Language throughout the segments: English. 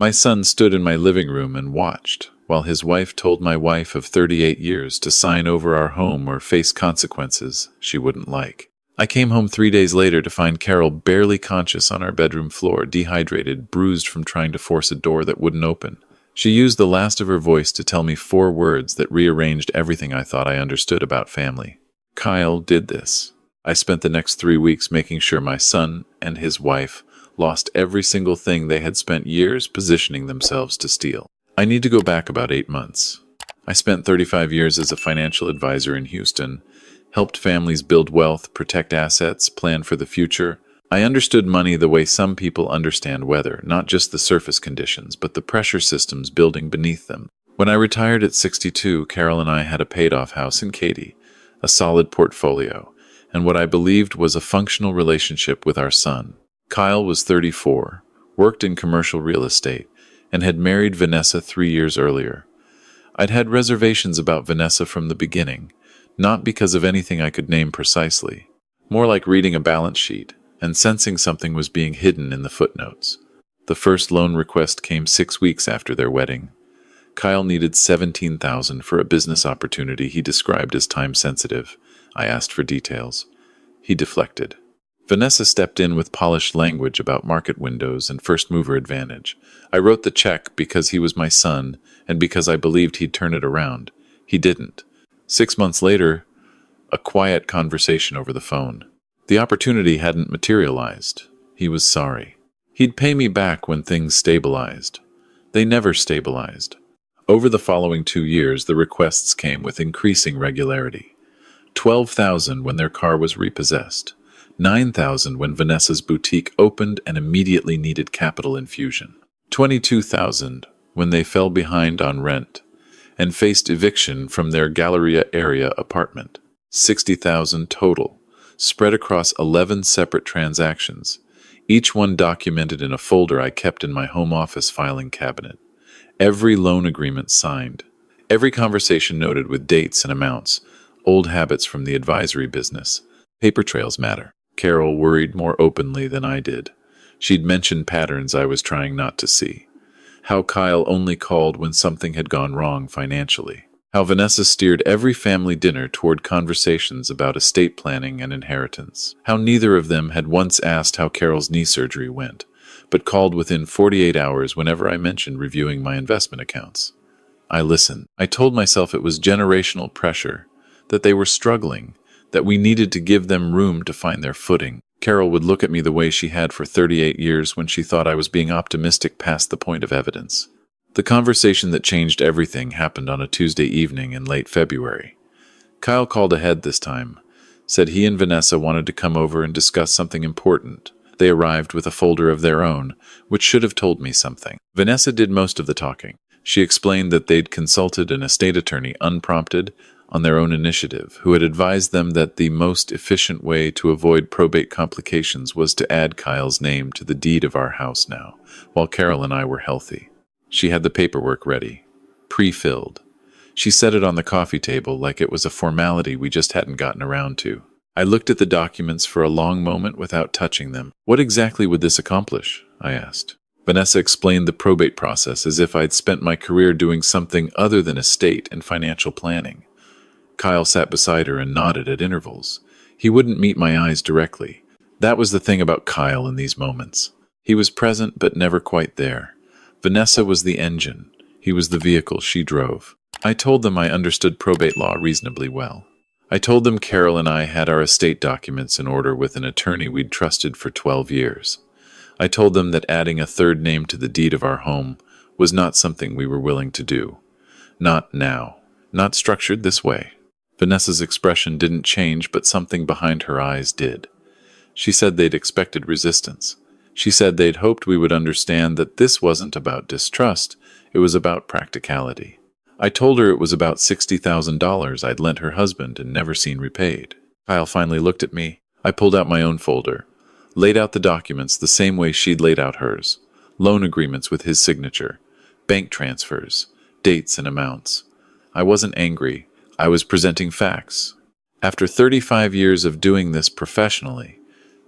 My son stood in my living room and watched, while his wife told my wife of 38 years to sign over our home or face consequences she wouldn't like. I came home 3 days later to find Carol barely conscious on our bedroom floor, dehydrated, bruised from trying to force a door that wouldn't open. She used the last of her voice to tell me 4 words that rearranged everything I thought I understood about family. Kyle did this. I spent the next 3 weeks making sure my son and his wife lost every single thing they had spent years positioning themselves to steal. I need to go back about 8 months. I spent 35 years as a financial advisor in Houston, helped families build wealth, protect assets, plan for the future. I understood money the way some people understand weather, not just the surface conditions, but the pressure systems building beneath them. When I retired at 62, Carol and I had a paid-off house in Katy, a solid portfolio, and what I believed was a functional relationship with our son. Kyle was 34, worked in commercial real estate, and had married Vanessa 3 years earlier. I'd had reservations about Vanessa from the beginning, not because of anything I could name precisely, more like reading a balance sheet and sensing something was being hidden in the footnotes. The first loan request came 6 weeks after their wedding. Kyle needed $17,000 for a business opportunity he described as time-sensitive. I asked for details. He deflected. Vanessa stepped in with polished language about market windows and first-mover advantage. I wrote the check because he was my son and because I believed he'd turn it around. He didn't. 6 months later, a quiet conversation over the phone. The opportunity hadn't materialized. He was sorry. He'd pay me back when things stabilized. They never stabilized. Over the following 2 years, the requests came with increasing regularity. $12,000 when their car was repossessed. $9,000 when Vanessa's boutique opened and immediately needed capital infusion. $22,000 when they fell behind on rent and faced eviction from their Galleria area apartment. $60,000 total, spread across 11 separate transactions, each one documented in a folder I kept in my home office filing cabinet. Every loan agreement signed. Every conversation noted with dates and amounts, old habits from the advisory business. Paper trails matter. Carol worried more openly than I did. She'd mentioned patterns I was trying not to see. How Kyle only called when something had gone wrong financially. How Vanessa steered every family dinner toward conversations about estate planning and inheritance. How neither of them had once asked how Carol's knee surgery went, but called within 48 hours whenever I mentioned reviewing my investment accounts. I listened. I told myself it was generational pressure, that they were struggling, that we needed to give them room to find their footing. Carol would look at me the way she had for 38 years when she thought I was being optimistic past the point of evidence. The conversation that changed everything happened on a Tuesday evening in late February. Kyle called ahead this time, said he and Vanessa wanted to come over and discuss something important. They arrived with a folder of their own, which should have told me something. Vanessa did most of the talking. She explained that they'd consulted an estate attorney unprompted, on their own initiative, who had advised them that the most efficient way to avoid probate complications was to add Kyle's name to the deed of our house now, while Carol and I were healthy. She had the paperwork ready, pre-filled. She set it on the coffee table like it was a formality we just hadn't gotten around to. I looked at the documents for a long moment without touching them. What exactly would this accomplish? I asked. Vanessa explained the probate process as if I'd spent my career doing something other than estate and financial planning. Kyle sat beside her and nodded at intervals. He wouldn't meet my eyes directly. That was the thing about Kyle in these moments. He was present but never quite there. Vanessa was the engine. He was the vehicle she drove. I told them I understood probate law reasonably well. I told them Carol and I had our estate documents in order with an attorney we'd trusted for 12 years. I told them that adding a third name to the deed of our home was not something we were willing to do. Not now. Not structured this way. Vanessa's expression didn't change, but something behind her eyes did. She said they'd expected resistance. She said they'd hoped we would understand that this wasn't about distrust, it was about practicality. I told her it was about $60,000 I'd lent her husband and never seen repaid. Kyle finally looked at me. I pulled out my own folder, laid out the documents the same way she'd laid out hers. Loan agreements with his signature, bank transfers, dates and amounts. I wasn't angry. I was presenting facts. After 35 years of doing this professionally,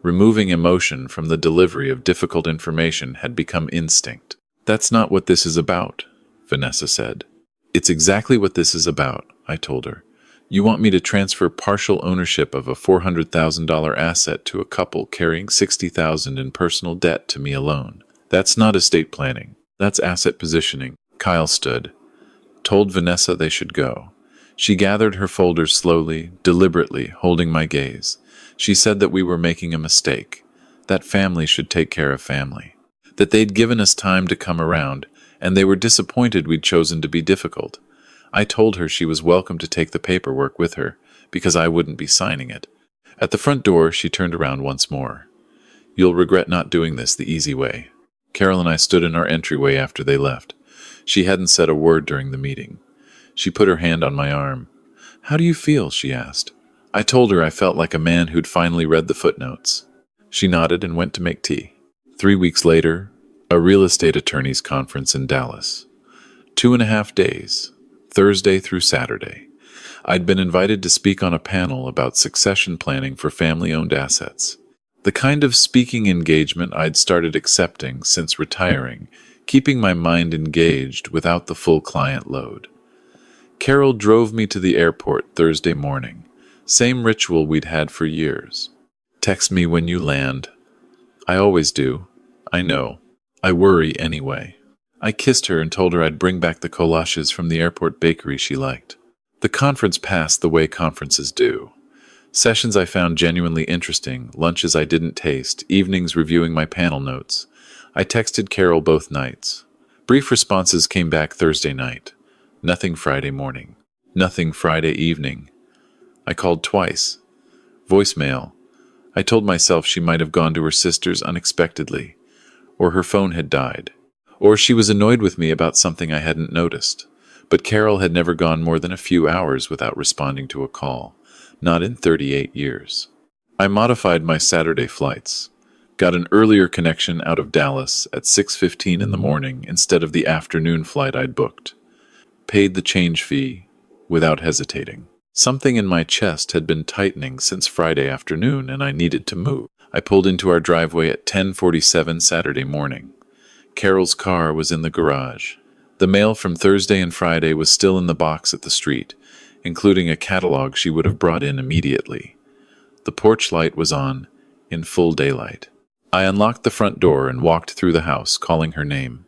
removing emotion from the delivery of difficult information had become instinct. That's not what this is about, Vanessa said. It's exactly what this is about, I told her. You want me to transfer partial ownership of a $400,000 asset to a couple carrying $60,000 in personal debt to me alone. That's not estate planning. That's asset positioning. Kyle stood, told Vanessa they should go. She gathered her folders slowly, deliberately, holding my gaze. She said that we were making a mistake. That family should take care of family. That they'd given us time to come around, and they were disappointed we'd chosen to be difficult. I told her she was welcome to take the paperwork with her, because I wouldn't be signing it. At the front door, she turned around once more. You'll regret not doing this the easy way. Carol and I stood in our entryway after they left. She hadn't said a word during the meeting. She put her hand on my arm. How do you feel? She asked. I told her I felt like a man who'd finally read the footnotes. She nodded and went to make tea. 3 weeks later, a real estate attorneys conference in Dallas. 2.5 days. Thursday through Saturday. I'd been invited to speak on a panel about succession planning for family-owned assets. The kind of speaking engagement I'd started accepting since retiring, keeping my mind engaged without the full client load. Carol drove me to the airport Thursday morning. Same ritual we'd had for years. Text me when you land. I always do. I know. I worry anyway. I kissed her and told her I'd bring back the collages from the airport bakery she liked. The conference passed the way conferences do. Sessions I found genuinely interesting, lunches I didn't taste, evenings reviewing my panel notes. I texted Carol both nights. Brief responses came back Thursday night. Nothing Friday morning. Nothing Friday evening. I called twice. Voicemail. I told myself she might have gone to her sister's unexpectedly, or her phone had died. Or she was annoyed with me about something I hadn't noticed. But Carol had never gone more than a few hours without responding to a call. Not in 38 years. I modified my Saturday flights. Got an earlier connection out of Dallas at 6:15 in the morning instead of the afternoon flight I'd booked. Paid the change fee without hesitating. Something in my chest had been tightening since Friday afternoon and I needed to move. I pulled into our driveway at 10:47 Saturday morning. Carol's car was in the garage. The mail from Thursday and Friday was still in the box at the street, including a catalog she would have brought in immediately. The porch light was on, in full daylight. I unlocked the front door and walked through the house, calling her name.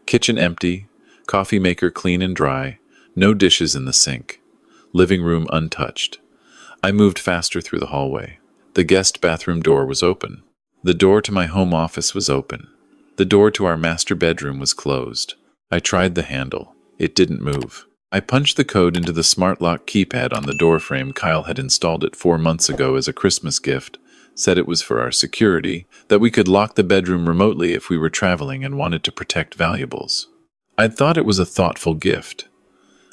Kitchen empty, coffee maker clean and dry, no dishes in the sink. Living room untouched. I moved faster through the hallway. The guest bathroom door was open. The door to my home office was open. The door to our master bedroom was closed. I tried the handle. It didn't move. I punched the code into the smart lock keypad on the doorframe. Kyle had installed it 4 months ago as a Christmas gift, said it was for our security, that we could lock the bedroom remotely if we were traveling and wanted to protect valuables. I'd thought it was a thoughtful gift.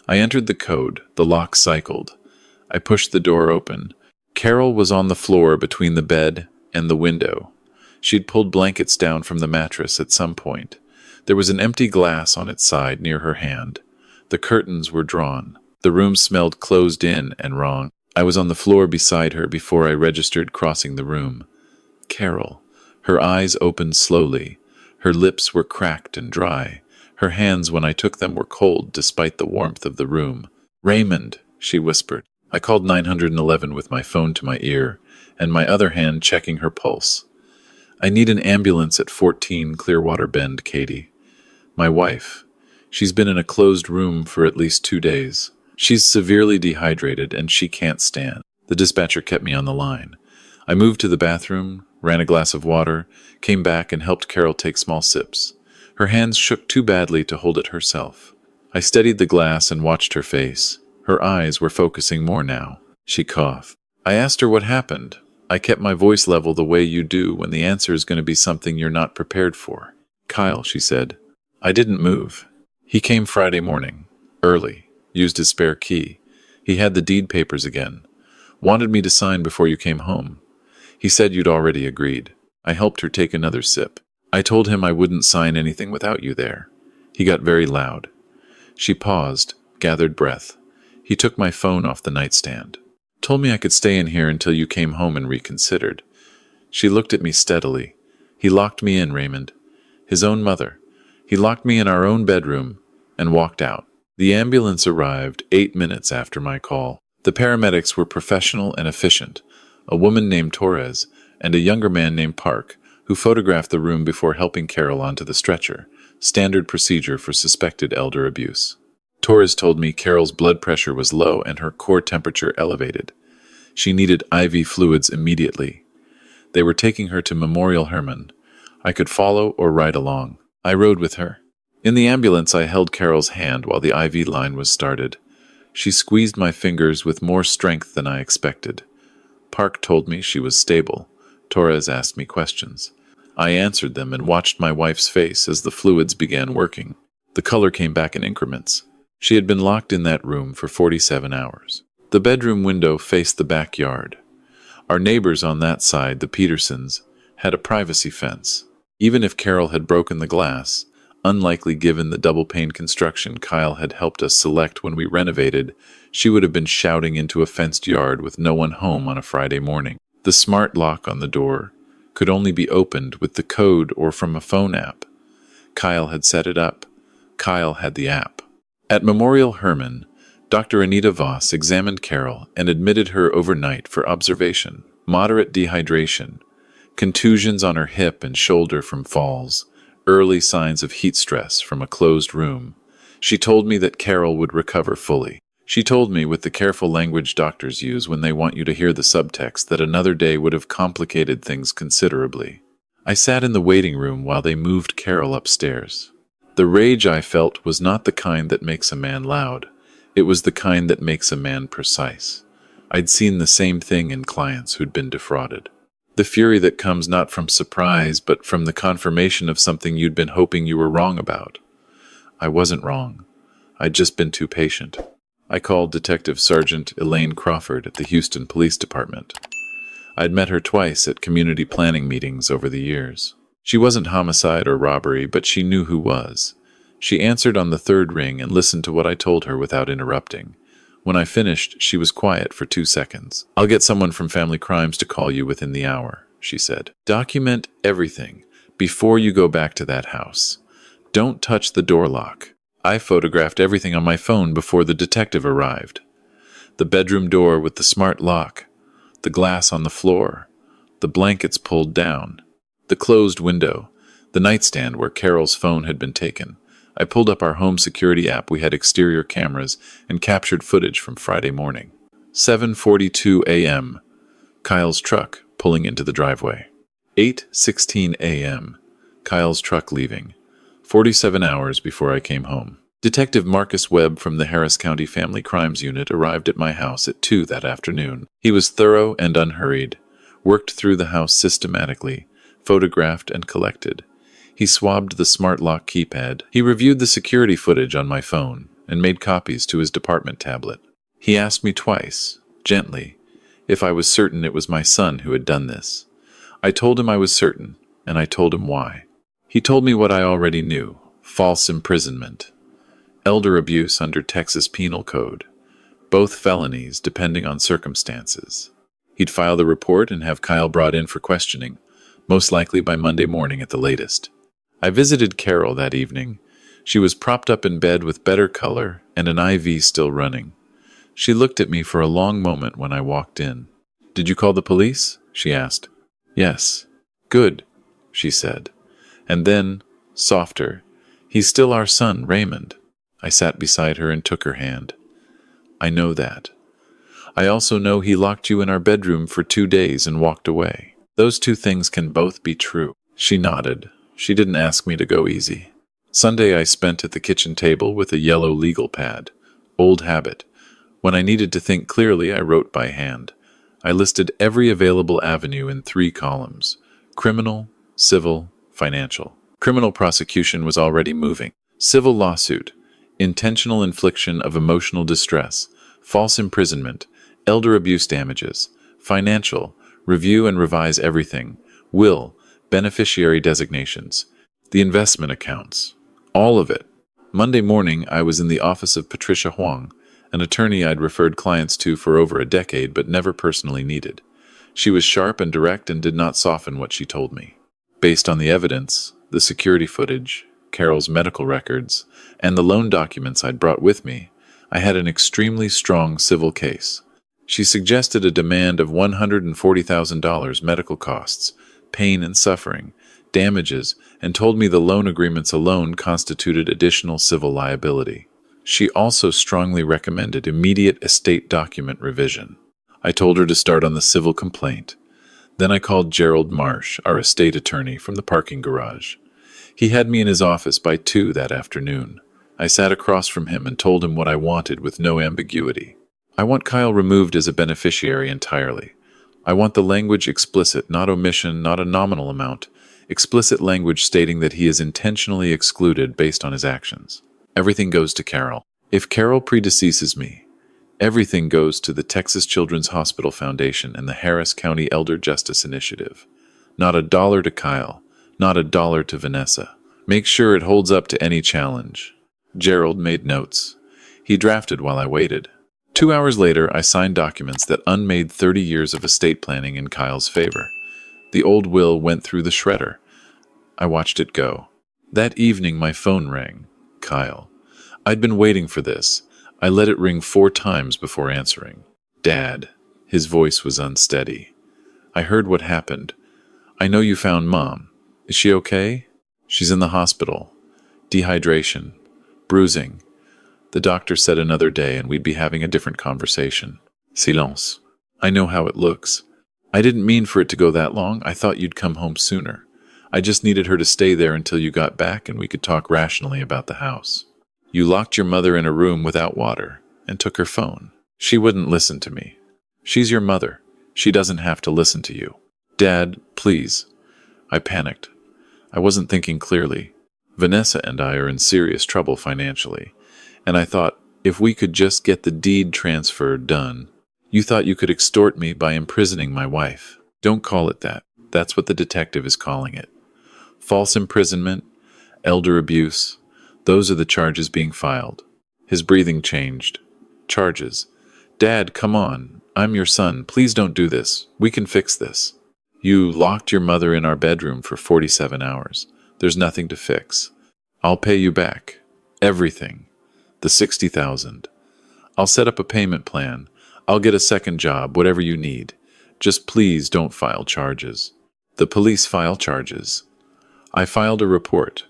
I entered the code. The lock cycled. I pushed the door open. Carol was on the floor between the bed and the window. She'd pulled blankets down from the mattress at some point. There was an empty glass on its side near her hand. The curtains were drawn. The room smelled closed in and wrong. I was on the floor beside her before I registered crossing the room. Carol. Her eyes opened slowly. Her lips were cracked and dry. Her hands, when I took them, were cold despite the warmth of the room. Raymond, she whispered. I called 911 with my phone to my ear, and my other hand checking her pulse. I need an ambulance at 14 Clearwater Bend, Katie. My wife. She's been in a closed room for at least 2 days. She's severely dehydrated and she can't stand. The dispatcher kept me on the line. I moved to the bathroom, ran a glass of water, came back and helped Carol take small sips. Her hands shook too badly to hold it herself. I steadied the glass and watched her face. Her eyes were focusing more now. She coughed. I asked her what happened. I kept my voice level the way you do when the answer is going to be something you're not prepared for. Kyle, she said. I didn't move. He came Friday morning, early, used his spare key. He had the deed papers again. Wanted me to sign before you came home. He said you'd already agreed. I helped her take another sip. I told him I wouldn't sign anything without you there. He got very loud. She paused, gathered breath. He took my phone off the nightstand. Told me I could stay in here until you came home and reconsidered. She looked at me steadily. He locked me in, Raymond. His own mother. He locked me in our own bedroom and walked out. The ambulance arrived 8 minutes after my call. The paramedics were professional and efficient. A woman named Torres and a younger man named Park, who photographed the room before helping Carol onto the stretcher, standard procedure for suspected elder abuse. Torres told me Carol's blood pressure was low and her core temperature elevated. She needed IV fluids immediately. They were taking her to Memorial Hermann. I could follow or ride along. I rode with her. In the ambulance, I held Carol's hand while the IV line was started. She squeezed my fingers with more strength than I expected. Park told me she was stable. Torres asked me questions. I answered them and watched my wife's face as the fluids began working. The color came back in increments. She had been locked in that room for 47 hours. The bedroom window faced the backyard. Our neighbors on that side, the Petersons, had a privacy fence. Even if Carol had broken the glass, unlikely given the double-pane construction Kyle had helped us select when we renovated, she would have been shouting into a fenced yard with no one home on a Friday morning. The smart lock on the door could only be opened with the code or from a phone app. Kyle had set it up. Kyle had the app. At Memorial Hermann, Dr. Anita Voss examined Carol and admitted her overnight for observation. Moderate dehydration, contusions on her hip and shoulder from falls, early signs of heat stress from a closed room. She told me that Carol would recover fully. She told me, with the careful language doctors use when they want you to hear the subtext, that another day would have complicated things considerably. I sat in the waiting room while they moved Carol upstairs. The rage I felt was not the kind that makes a man loud. It was the kind that makes a man precise. I'd seen the same thing in clients who'd been defrauded. The fury that comes not from surprise, but from the confirmation of something you'd been hoping you were wrong about. I wasn't wrong. I'd just been too patient. I called Detective Sergeant Elaine Crawford at the Houston Police Department. I'd met her twice at community planning meetings over the years. She wasn't homicide or robbery, but she knew who was. She answered on the third ring and listened to what I told her without interrupting. When I finished, she was quiet for 2 seconds. "I'll get someone from Family Crimes to call you within the hour," she said. "Document everything before you go back to that house. Don't touch the door lock." I photographed everything on my phone before the detective arrived. The bedroom door with the smart lock, the glass on the floor, the blankets pulled down, the closed window, the nightstand where Carol's phone had been taken. I pulled up our home security app. We had exterior cameras and captured footage from Friday morning. 7:42 a.m. Kyle's truck pulling into the driveway. 8:16 a.m. Kyle's truck leaving. 47 hours before I came home. Detective Marcus Webb from the Harris County Family Crimes Unit arrived at my house at 2 that afternoon. He was thorough and unhurried, worked through the house systematically, photographed and collected. He swabbed the smart lock keypad. He reviewed the security footage on my phone and made copies to his department tablet. He asked me twice, gently, if I was certain it was my son who had done this. I told him I was certain, and I told him why. He told me what I already knew: false imprisonment, elder abuse under Texas Penal Code, both felonies depending on circumstances. He'd file the report and have Kyle brought in for questioning, most likely by Monday morning at the latest. I visited Carol that evening. She was propped up in bed with better color and an IV still running. She looked at me for a long moment when I walked in. "Did you call the police?" she asked. "Yes." "Good," she said. And then, softer, "He's still our son, Raymond." I sat beside her and took her hand. "I know that. I also know he locked you in our bedroom for 2 days and walked away. Those two things can both be true." She nodded. She didn't ask me to go easy. Sunday I spent at the kitchen table with a yellow legal pad. Old habit. When I needed to think clearly, I wrote by hand. I listed every available avenue in 3 columns: criminal, civil, financial. Criminal prosecution was already moving. Civil lawsuit, intentional infliction of emotional distress, false imprisonment, elder abuse damages. Financial, review and revise everything. Will, beneficiary designations, the investment accounts, all of it. Monday morning, I was in the office of Patricia Huang, an attorney I'd referred clients to for over a decade but never personally needed. She was sharp and direct and did not soften what she told me. Based on the evidence, the security footage, Carol's medical records and the loan documents I'd brought with me, I had an extremely strong civil case. She suggested a demand of $140,000 medical costs, pain and suffering, damages, and told me the loan agreements alone constituted additional civil liability. She also strongly recommended immediate estate document revision. I told her to start on the civil complaint. Then I called Gerald Marsh, our estate attorney, from the parking garage. He had me in his office by 2 that afternoon. I sat across from him and told him what I wanted with no ambiguity. I want Kyle removed as a beneficiary entirely. I want the language explicit, not omission, not a nominal amount. Explicit language stating that he is intentionally excluded based on his actions. Everything goes to Carol. If Carol predeceases me, everything goes to the Texas Children's Hospital Foundation and the Harris County Elder Justice Initiative. Not a dollar to Kyle, not a dollar to Vanessa. Make sure it holds up to any challenge. Gerald made notes. He drafted while I waited. 2 hours later, I signed documents that unmade 30 years of estate planning in Kyle's favor. The old will went through the shredder. I watched it go. That evening, my phone rang. Kyle. I'd been waiting for this. I let it ring 4 times before answering. Dad. His voice was unsteady. I heard what happened. I know you found Mom. Is she okay? She's in the hospital. Dehydration. Bruising. The doctor said another day and we'd be having a different conversation. Silence. I know how it looks. I didn't mean for it to go that long. I thought you'd come home sooner. I just needed her to stay there until you got back and we could talk rationally about the house. You locked your mother in a room without water and took her phone. She wouldn't listen to me. She's your mother. She doesn't have to listen to you. Dad, please. I panicked. I wasn't thinking clearly. Vanessa and I are in serious trouble financially, and I thought, if we could just get the deed transfer done. You thought you could extort me by imprisoning my wife. Don't call it that. That's what the detective is calling it. False imprisonment, elder abuse, those are the charges being filed. His breathing changed. Charges. Dad, come on. I'm your son. Please don't do this. We can fix this. You locked your mother in our bedroom for 47 hours. There's nothing to fix. I'll pay you back. Everything. The $60,000. I'll set up a payment plan. I'll get a second job, whatever you need. Just please don't file charges. The police file charges. I filed a report.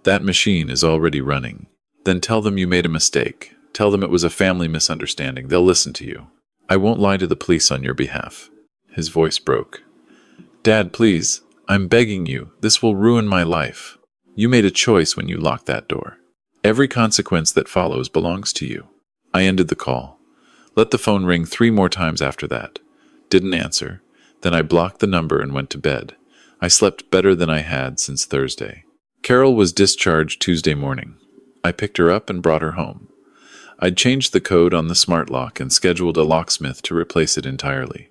That machine is already running. Then tell them you made a mistake. Tell them it was a family misunderstanding. They'll listen to you. I won't lie to the police on your behalf. His voice broke. Dad, please. I'm begging you. This will ruin my life. You made a choice when you locked that door. Every consequence that follows belongs to you. I ended the call. Let the phone ring 3 more times after that. Didn't answer. Then I blocked the number and went to bed. I slept better than I had since Thursday. Carol was discharged Tuesday morning. I picked her up and brought her home. I'd changed the code on the smart lock and scheduled a locksmith to replace it entirely.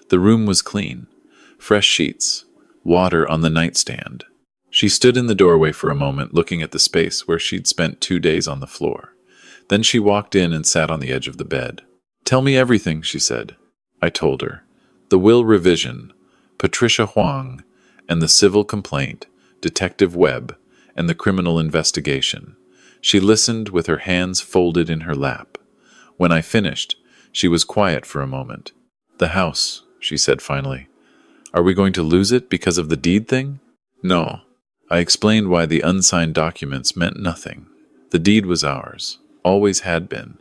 The room was clean. Fresh sheets. Water on the nightstand. She stood in the doorway for a moment, looking at the space where she'd spent 2 days on the floor. Then she walked in and sat on the edge of the bed. Tell me everything, she said. I told her. The will revision, Patricia Huang, and the civil complaint, Detective Webb, and the criminal investigation. She listened with her hands folded in her lap. When I finished, she was quiet for a moment. The house, she said finally. Are we going to lose it because of the deed thing? No. I explained why the unsigned documents meant nothing. The deed was ours, always had been.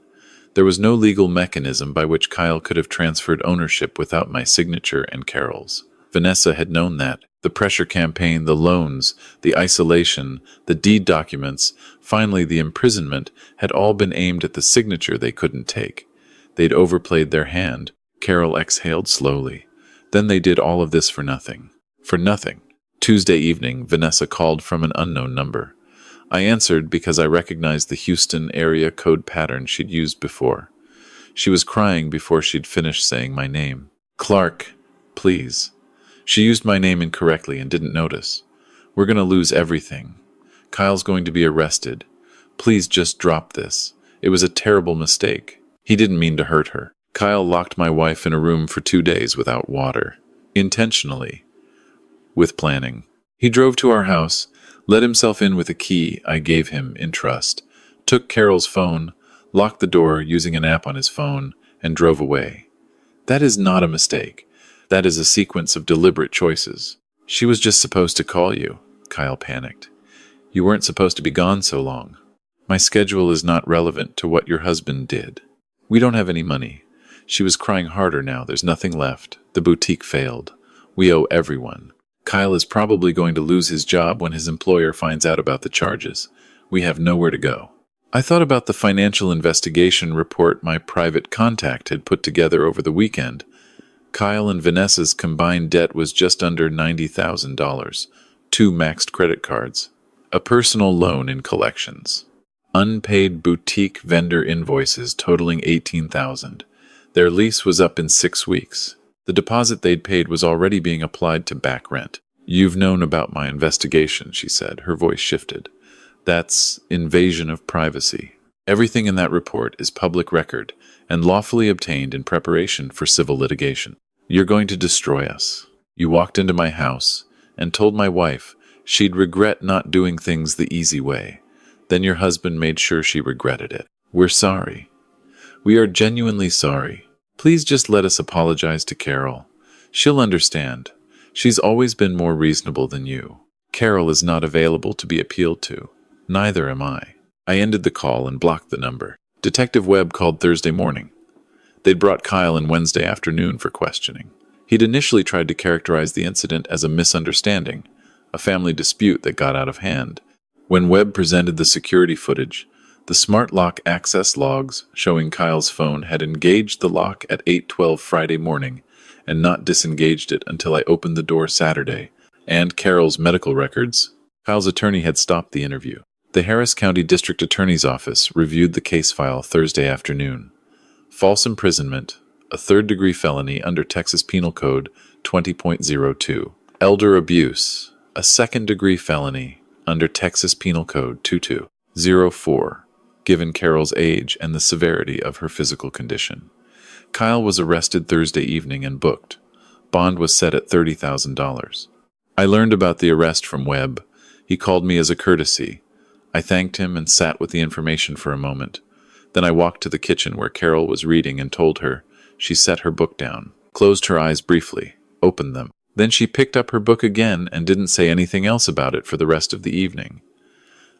There was no legal mechanism by which Kyle could have transferred ownership without my signature and Carol's. Vanessa had known that. The pressure campaign, the loans, the isolation, the deed documents, finally the imprisonment, had all been aimed at the signature they couldn't take. They'd overplayed their hand. Carol exhaled slowly. Then they did all of this for nothing. For nothing. Tuesday evening, Vanessa called from an unknown number. I answered because I recognized the Houston area code pattern she'd used before. She was crying before she'd finished saying my name. Clark, please. She used my name incorrectly and didn't notice. We're going to lose everything. Kyle's going to be arrested. Please just drop this. It was a terrible mistake. He didn't mean to hurt her. Kyle locked my wife in a room for 2 days without water. Intentionally. With planning. He drove to our house, let himself in with a key I gave him in trust, took Carol's phone, locked the door using an app on his phone, and drove away. That is not a mistake. That is a sequence of deliberate choices. She was just supposed to call you. Kyle panicked. You weren't supposed to be gone so long. My schedule is not relevant to what your husband did. We don't have any money. She was crying harder now. There's nothing left. The boutique failed. We owe everyone. Kyle is probably going to lose his job when his employer finds out about the charges. We have nowhere to go. I thought about the financial investigation report my private contact had put together over the weekend. Kyle and Vanessa's combined debt was just under $90,000, 2 maxed credit cards, a personal loan in collections, unpaid boutique vendor invoices totaling $18,000. Their lease was up in 6 weeks. The deposit they'd paid was already being applied to back rent. You've known about my investigation, she said. Her voice shifted. That's invasion of privacy. Everything in that report is public record and lawfully obtained in preparation for civil litigation. You're going to destroy us. You walked into my house and told my wife she'd regret not doing things the easy way. Then your husband made sure she regretted it. We're sorry. We are genuinely sorry. Please just let us apologize to Carol. She'll understand. She's always been more reasonable than you. Carol is not available to be appealed to. Neither am I. I ended the call and blocked the number. Detective Webb called Thursday morning. They'd brought Kyle in Wednesday afternoon for questioning. He'd initially tried to characterize the incident as a misunderstanding, a family dispute that got out of hand. When Webb presented the security footage, the smart lock access logs showing Kyle's phone had engaged the lock at 8:12 Friday morning and not disengaged it until I opened the door Saturday, and Carol's medical records. Kyle's attorney had stopped the interview. The Harris County District Attorney's Office reviewed the case file Thursday afternoon. False imprisonment, a third-degree felony under Texas Penal Code 20.02. Elder abuse, a second-degree felony under Texas Penal Code 2204, given Carol's age and the severity of her physical condition. Kyle was arrested Thursday evening and booked. Bond was set at $30,000. I learned about the arrest from Webb. He called me as a courtesy. I thanked him and sat with the information for a moment. Then I walked to the kitchen where Carol was reading and told her. She set her book down, closed her eyes briefly, opened them. Then she picked up her book again and didn't say anything else about it for the rest of the evening.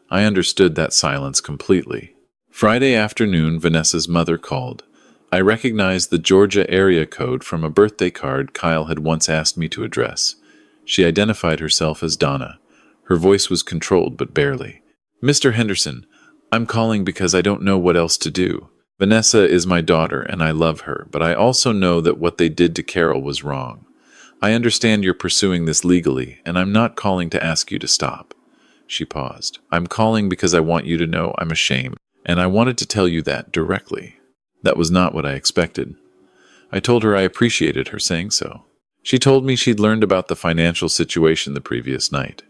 I understood that silence completely. Friday afternoon, Vanessa's mother called. I recognized the Georgia area code from a birthday card Kyle had once asked me to address. She identified herself as Donna. Her voice was controlled, but barely. Mr. Henderson, I'm calling because I don't know what else to do. Vanessa is my daughter, and I love her, but I also know that what they did to Carol was wrong. I understand you're pursuing this legally, and I'm not calling to ask you to stop. She paused. I'm calling because I want you to know I'm ashamed, and I wanted to tell you that directly. That was not what I expected. I told her I appreciated her saying so. She told me she'd learned about the financial situation the previous night,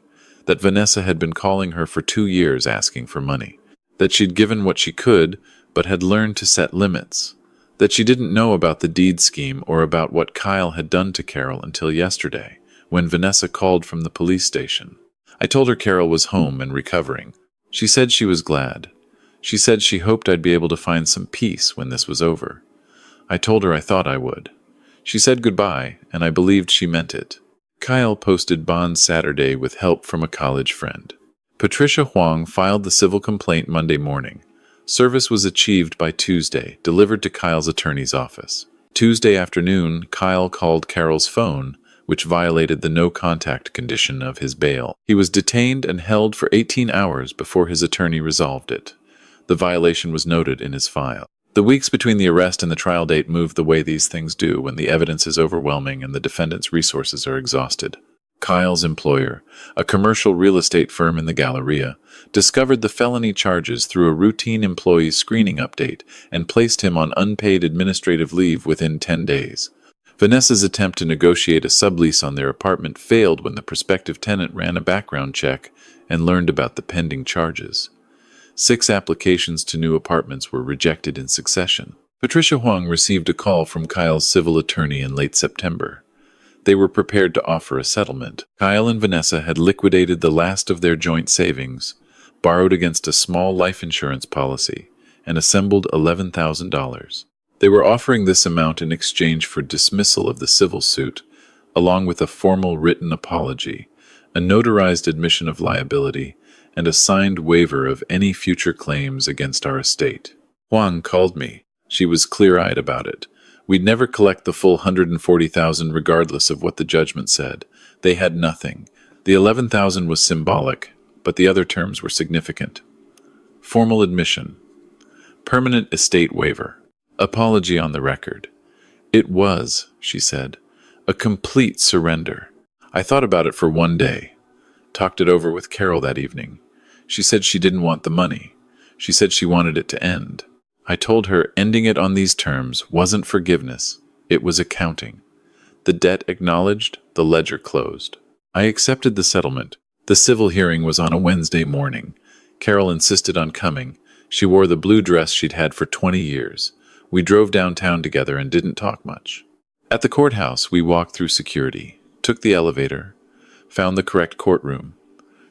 that Vanessa had been calling her for 2 years asking for money, that she'd given what she could, but had learned to set limits, that she didn't know about the deed scheme or about what Kyle had done to Carol until yesterday, when Vanessa called from the police station. I told her Carol was home and recovering. She said she was glad. She said she hoped I'd be able to find some peace when this was over. I told her I thought I would. She said goodbye, and I believed she meant it. Kyle posted bond Saturday with help from a college friend. Patricia Huang filed the civil complaint Monday morning. Service was achieved by Tuesday, delivered to Kyle's attorney's office. Tuesday afternoon, Kyle called Carol's phone, which violated the no-contact condition of his bail. He was detained and held for 18 hours before his attorney resolved it. The violation was noted in his file. The weeks between the arrest and the trial date move the way these things do when the evidence is overwhelming and the defendant's resources are exhausted. Kyle's employer, a commercial real estate firm in the Galleria, discovered the felony charges through a routine employee screening update and placed him on unpaid administrative leave within 10 days. Vanessa's attempt to negotiate a sublease on their apartment failed when the prospective tenant ran a background check and learned about the pending charges. 6 applications to new apartments were rejected in succession. Patricia Huang received a call from Kyle's civil attorney in late September. They were prepared to offer a settlement. Kyle and Vanessa had liquidated the last of their joint savings, borrowed against a small life insurance policy, and assembled $11,000. They were offering this amount in exchange for dismissal of the civil suit, along with a formal written apology, a notarized admission of liability, and a signed waiver of any future claims against our estate. Huang called me. She was clear-eyed about it. We'd never collect the full $140,000 regardless of what the judgment said. They had nothing. The $11,000 was symbolic, but the other terms were significant. Formal admission. Permanent estate waiver. Apology on the record. It was, she said, a complete surrender. I thought about it for one day. Talked it over with Carol that evening. She said she didn't want the money. She said she wanted it to end. I told her ending it on these terms wasn't forgiveness. It was accounting. The debt acknowledged, the ledger closed. I accepted the settlement. The civil hearing was on a Wednesday morning. Carol insisted on coming. She wore the blue dress she'd had for 20 years. We drove downtown together and didn't talk much. At the courthouse, we walked through security, took the elevator, found the correct courtroom.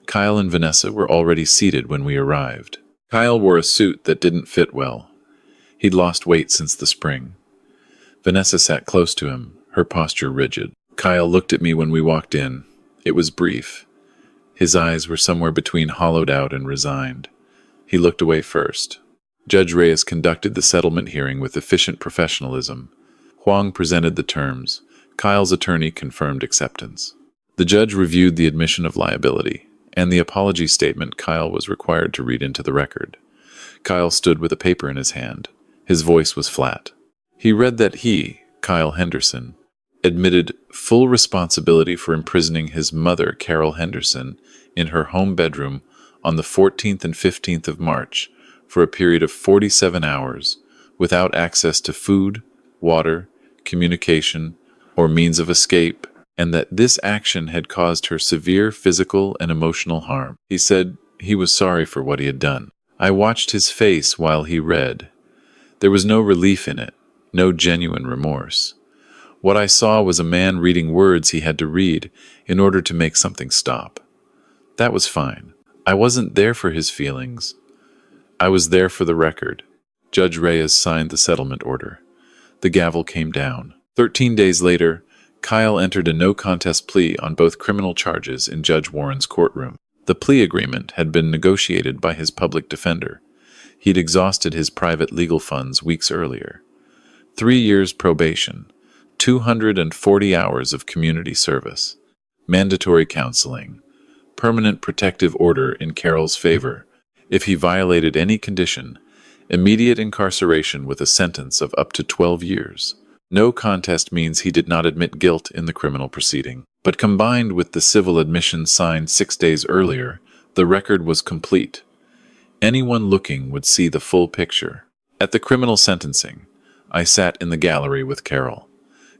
Kyle and Vanessa were already seated when we arrived. Kyle wore a suit that didn't fit well. He'd lost weight since the spring. Vanessa sat close to him, her posture rigid. Kyle looked at me when we walked in. It was brief. His eyes were somewhere between hollowed out and resigned. He looked away first. Judge Reyes conducted the settlement hearing with efficient professionalism. Huang presented the terms. Kyle's attorney confirmed acceptance. The judge reviewed the admission of liability and the apology statement Kyle was required to read into the record. Kyle stood with a paper in his hand. His voice was flat. He read that he, Kyle Henderson, admitted full responsibility for imprisoning his mother, Carol Henderson, in her home bedroom on the 14th and 15th of March for a period of 47 hours without access to food, water, communication, or means of escape, and that this action had caused her severe physical and emotional harm. He said he was sorry for what he had done. I watched his face while he read. There was no relief in it, no genuine remorse. What I saw was a man reading words he had to read in order to make something stop. That was fine. I wasn't there for his feelings. I was there for the record. Judge Reyes signed the settlement order. The gavel came down. 13 days later, Kyle entered a no-contest plea on both criminal charges in Judge Warren's courtroom. The plea agreement had been negotiated by his public defender. He'd exhausted his private legal funds weeks earlier. 3 years probation, 240 hours of community service, mandatory counseling, permanent protective order in Carol's favor. If he violated any condition, immediate incarceration with a sentence of up to 12 years. No contest means he did not admit guilt in the criminal proceeding. But combined with the civil admission signed 6 days earlier, the record was complete. Anyone looking would see the full picture. At the criminal sentencing, I sat in the gallery with Carol.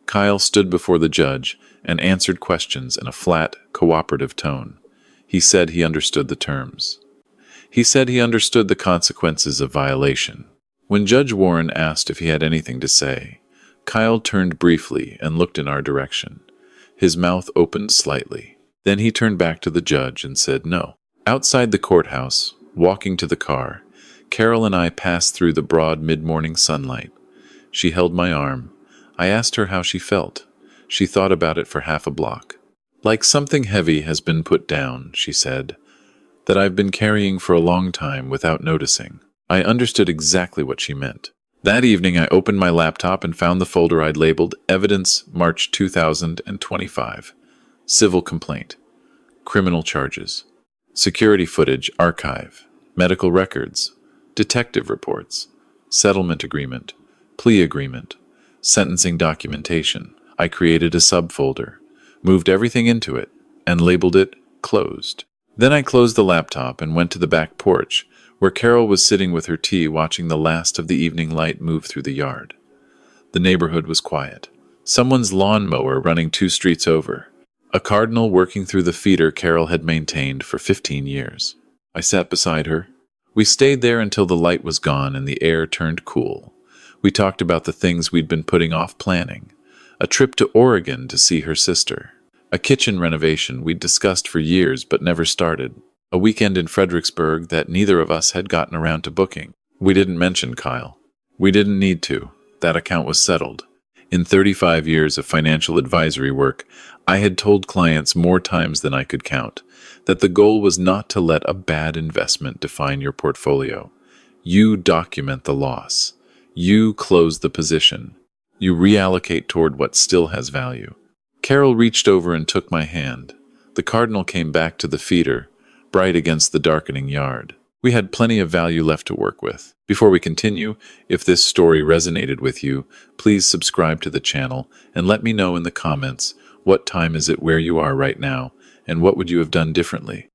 Kyle stood before the judge and answered questions in a flat, cooperative tone. He said he understood the terms. He said he understood the consequences of violation. When Judge Warren asked if he had anything to say, Kyle turned briefly and looked in our direction. His mouth opened slightly. Then he turned back to the judge and said no. Outside the courthouse, walking to the car, Carol and I passed through the broad mid-morning sunlight. She held my arm. I asked her how she felt. She thought about it for half a block. Like something heavy has been put down, she said, that I've been carrying for a long time without noticing. I understood exactly what she meant. That evening, I opened my laptop and found the folder I'd labeled Evidence March 2025. Civil complaint. Criminal charges. Security footage archive. Medical records. Detective reports. Settlement agreement. Plea agreement. Sentencing documentation. I created a subfolder, moved everything into it, and labeled it Closed. Then I closed the laptop and went to the back porch, where Carol was sitting with her tea watching the last of the evening light move through the yard. The neighborhood was quiet. Someone's lawnmower running 2 streets over. A cardinal working through the feeder Carol had maintained for 15 years. I sat beside her. We stayed there until the light was gone and the air turned cool. We talked about the things we'd been putting off planning. A trip to Oregon to see her sister. A kitchen renovation we'd discussed for years but never started. A weekend in Fredericksburg that neither of us had gotten around to booking. We didn't mention Kyle. We didn't need to. That account was settled. In 35 years of financial advisory work, I had told clients more times than I could count that the goal was not to let a bad investment define your portfolio. You document the loss. You close the position. You reallocate toward what still has value. Carol reached over and took my hand. The cardinal came back to the feeder, bright against the darkening yard. We had plenty of value left to work with. Before we continue, if this story resonated with you, please subscribe to the channel and let me know in the comments what time is it where you are right now and what would you have done differently.